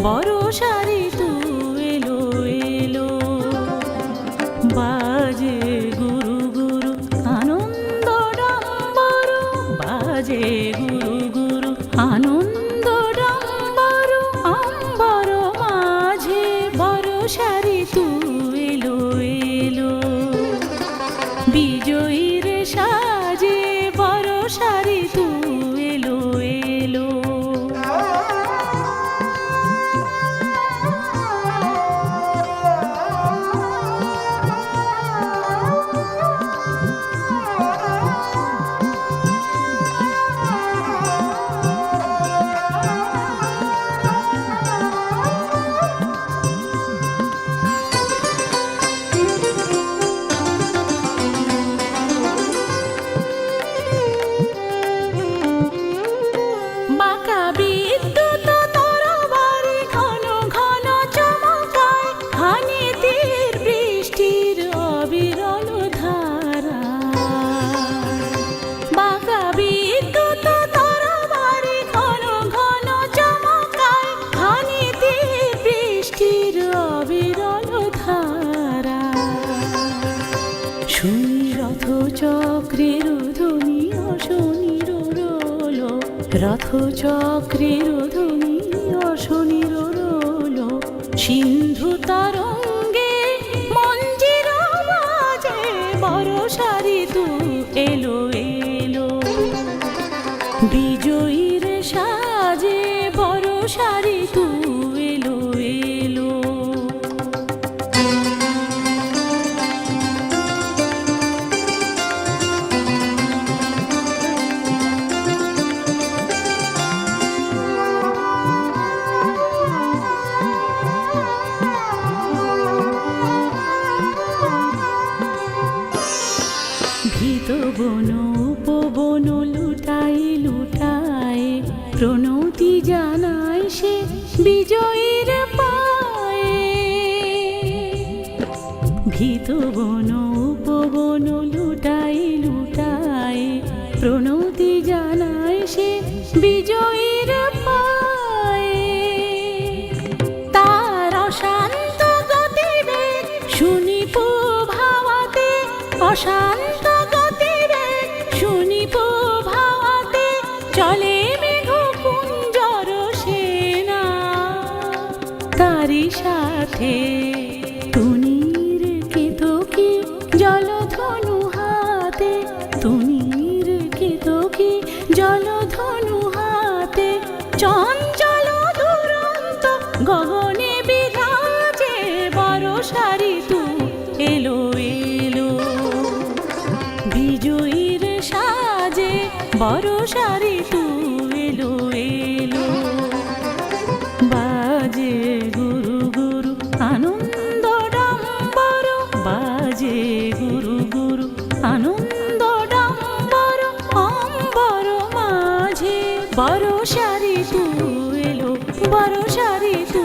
বরষা ঋতু এলো এলো। বাজে গুরু গুরু আনন্দ ডম্বর, বাজে গুরু গুরু আনন্দ ডম্বর। অম্বর মাঝে বরষা ঋতু এলো এলো। বিজয়ীর সাজে বরষা ঋতু এলো এলো। বাঁকা বিদ্যুৎ তরবারি ঘন ঘন চমকায়, হানি তীর বৃষ্টির অবিরল ধারা। বাঁকা বিদ্যুৎ তরবারি ঘন ঘন চমকায়, হানি তীর বৃষ্টির অবিরল ধারা। শুনি রথ চক্রের ধ্বনি অশনির রোল, রথ চক্রের ধ্বনি অশনির রোল। সিন্ধু তরঙ্গে মঞ্জির বাজে বরষা ঋতু এলো এলো। বিজয়ীর সাজে বরষা ঋতু এলো এলো। ভীত বন উপবন লুটাই লুটাই, প্রণতি জানায় সে বিজয়ীর পায়ে। ভীত বন উপবন লুটাই লুটাই, প্রণতি জানায় সে বিজয়ীর পায়ে। তার অশান্ত গতিবেগ শুনি প্রভাতে, অশান্ত গতিবেগ শুনি প্রভাতে। চলে মেঘ কুঞ্জর সেনা, তারি সাথে তুনির কেতকী জলধনু হাতে। তুনির কেতকী জলধনু হাতে। চঞ্চল দুরন্ত গগনে বিরাজে বরষা ঋতু এলো এলো। বিজয়ীর সাজে বরষা ঋতু এলো এলো। বাজে গুরু গুরু আনন্দ ডম্বর, বাজে গুরু গুরু আনন্দ ডম্বর। অম্বর মাঝে বরষা ঋতু এলো, বরষা ঋতু